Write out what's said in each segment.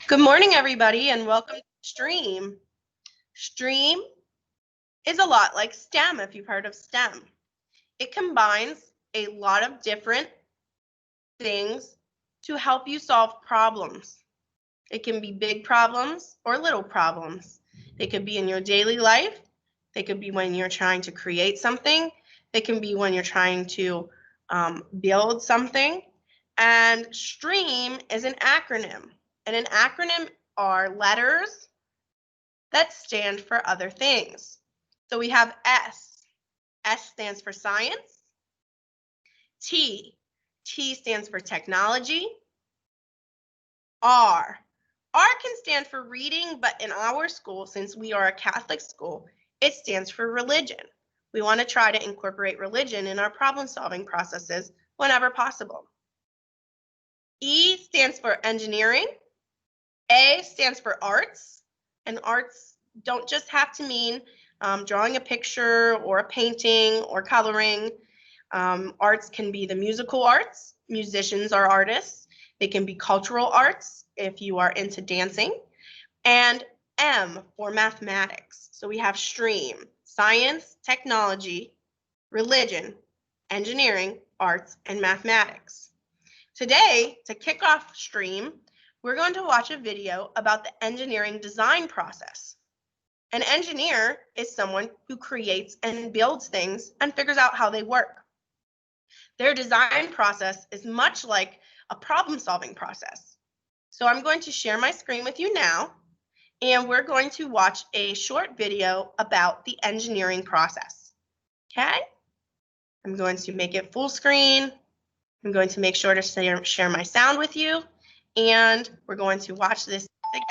Good morning, everybody, and welcome to STREAM. STREAM is a lot like STEM, if you've heard of STEM. It combines a lot of different things to help you solve problems. It can be big problems or little problems. They could be in your daily life. They could be when you're trying to create something. They can be when you're trying to build something. And STREAM is an acronym. And an acronym are letters that stand for other things. So we have S. S stands for science. T. T stands for technology. R. R can stand for reading, but in our school, since we are a Catholic school, it stands for religion. We want to try to incorporate religion in our problem-solving processes whenever possible. E stands for engineering. A stands for arts, and arts don't just have to mean drawing a picture or a painting or coloring. Arts can be the musical arts. Musicians are artists. They can be cultural arts if you are into dancing. And M for mathematics. So we have STREAM, science, technology, religion, engineering, arts, and mathematics. Today, to kick off STREAM, we're going to watch a video about the engineering design process. An engineer is someone who creates and builds things and figures out how they work. Their design process is much like a problem-solving process. So I'm going to share my screen with you now, and we're going to watch a short video about the engineering process. Okay? I'm going to make it full screen. I'm going to make sure to share my sound with you, and we're going to watch this together.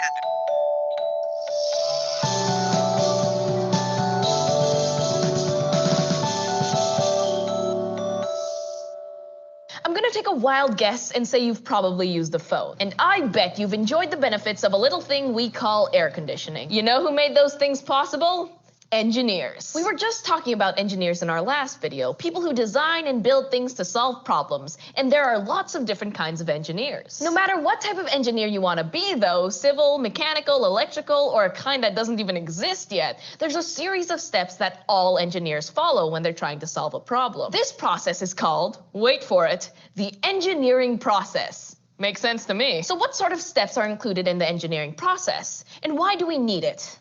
I'm gonna take a wild guess and say you've probably used the phone. And I bet you've enjoyed the benefits of a little thing we call air conditioning. You know who made those things possible? Engineers. We were just talking about engineers in our last video, people who design and build things to solve problems, and there are lots of different kinds of engineers. No matter what type of engineer you want to be though, civil, mechanical, electrical, or a kind that doesn't even exist yet, there's a series of steps that all engineers follow when they're trying to solve a problem. This process is called, wait for it, the engineering process. Makes sense to me. So what sort of steps are included in the engineering process, and why do we need it?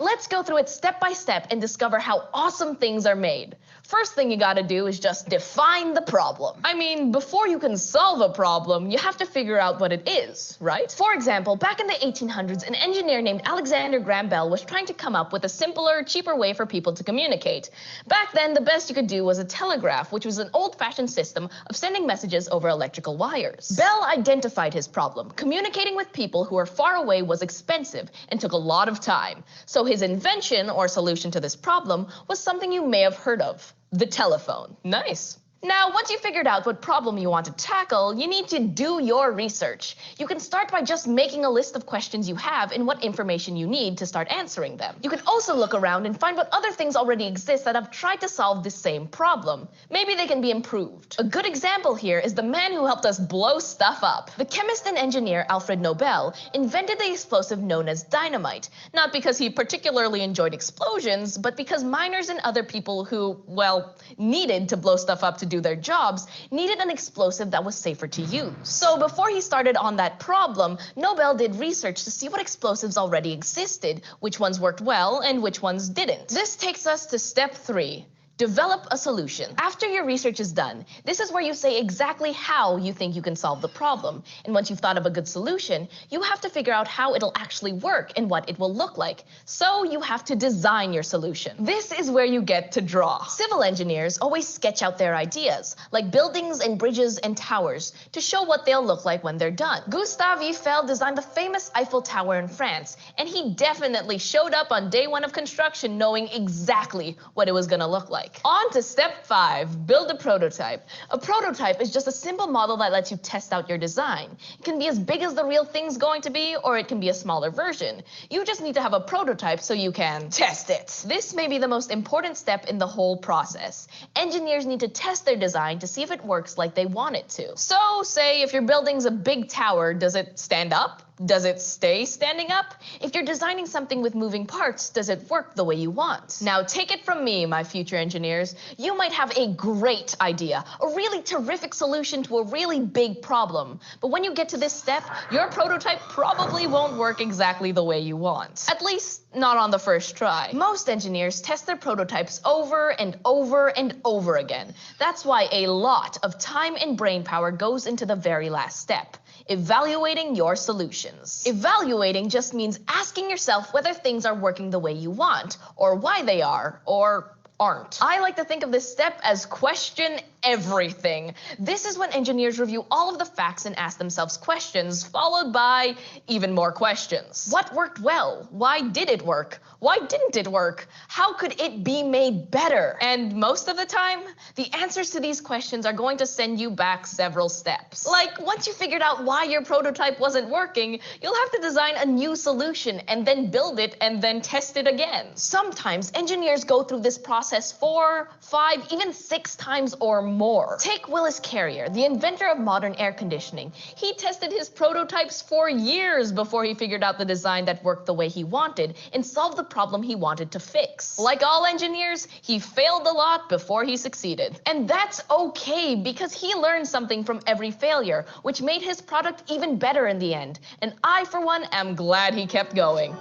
Let's go through it step by step and discover how awesome things are made. First thing you gotta do is just define the problem. I mean, before you can solve a problem, you have to figure out what it is, right? For example, back in the 1800s, an engineer named Alexander Graham Bell was trying to come up with a simpler, cheaper way for people to communicate. Back then, the best you could do was a telegraph, which was an old-fashioned system of sending messages over electrical wires. Bell identified his problem. Communicating with people who were far away was expensive and took a lot of time. So his invention or solution to this problem was something you may have heard of. The telephone. Nice. Now, once you've figured out what problem you want to tackle, you need to do your research. You can start by just making a list of questions you have and what information you need to start answering them. You can also look around and find what other things already exist that have tried to solve this same problem. Maybe they can be improved. A good example here is the man who helped us blow stuff up. The chemist and engineer Alfred Nobel invented the explosive known as dynamite, not because he particularly enjoyed explosions, but because miners and other people who, well, needed to blow stuff up to do their jobs needed an explosive that was safer to use. So before he started on that problem, Nobel did research to see what explosives already existed, which ones worked well and which ones didn't. This takes us to step 3. Develop a solution. After your research is done, this is where you say exactly how you think you can solve the problem. And once you've thought of a good solution, you have to figure out how it'll actually work and what it will look like. So you have to design your solution. This is where you get to draw. Civil engineers always sketch out their ideas, like buildings and bridges and towers, to show what they'll look like when they're done. Gustave Eiffel designed the famous Eiffel Tower in France, and he definitely showed up on day 1 of construction knowing exactly what it was gonna look like. like. On to step 5, build a prototype. A prototype is just a simple model that lets you test out your design. It can be as big as the real thing's going to be, or it can be a smaller version. You just need to have a prototype so you can test it. This may be the most important step in the whole process. Engineers need to test their design to see if it works like they want it to. So, say if your building's a big tower, does it stand up? Does it stay standing up? If you're designing something with moving parts, does it work the way you want? Now take it from me, my future engineers. You might have a great idea, a really terrific solution to a really big problem. But when you get to this step, your prototype probably won't work exactly the way you want. At least, not on the first try. Most engineers test their prototypes over and over and over again. That's why a lot of time and brainpower goes into the very last step. Evaluating your solutions. Evaluating just means asking yourself whether things are working the way you want, or why they are, or aren't. I like to think of this step as question everything. This is when engineers review all of the facts and ask themselves questions, followed by even more questions. What worked well? Why did it work? Why didn't it work? How could it be made better? And most of the time, the answers to these questions are going to send you back several steps. Like, once you figured out why your prototype wasn't working, you'll have to design a new solution and then build it and then test it again. Sometimes engineers go through this process 4, 5, even 6 times or more. Take Willis Carrier, the inventor of modern air conditioning. He tested his prototypes for years before he figured out the design that worked the way he wanted and solved the problem he wanted to fix. Like all engineers, he failed a lot before he succeeded. And that's okay, because he learned something from every failure, which made his product even better in the end. And I, for one, am glad he kept going.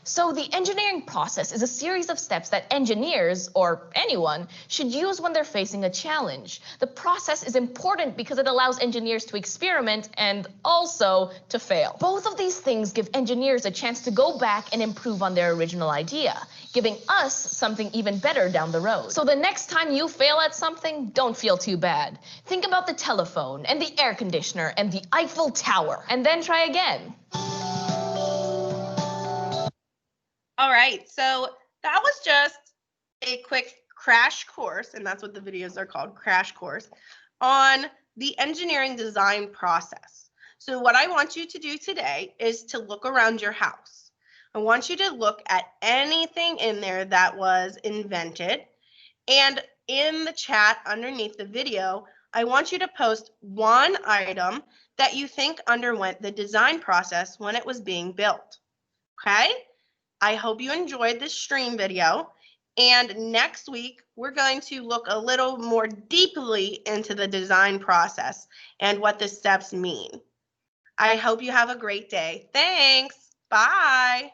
So the engineering process is a series of steps that engineers, or anyone, should use when they're facing a challenge. The process is important because it allows engineers to experiment and also to fail. Both of these things give engineers a chance to go back and improve on their original idea, giving us something even better down the road. So the next time you fail at something, don't feel too bad. Think about the telephone and the air conditioner and the Eiffel Tower, and then try again. All right, so that was just a quick crash course, and that's what the videos are called, crash course, on the engineering design process. So what I want you to do today is to look around your house. I want you to look at anything in there that was invented, and in the chat underneath the video, I want you to post one item that you think underwent the design process when it was being built, okay? I hope you enjoyed this stream video, and next week we're going to look a little more deeply into the design process and what the steps mean. I hope you have a great day. Thanks. Bye.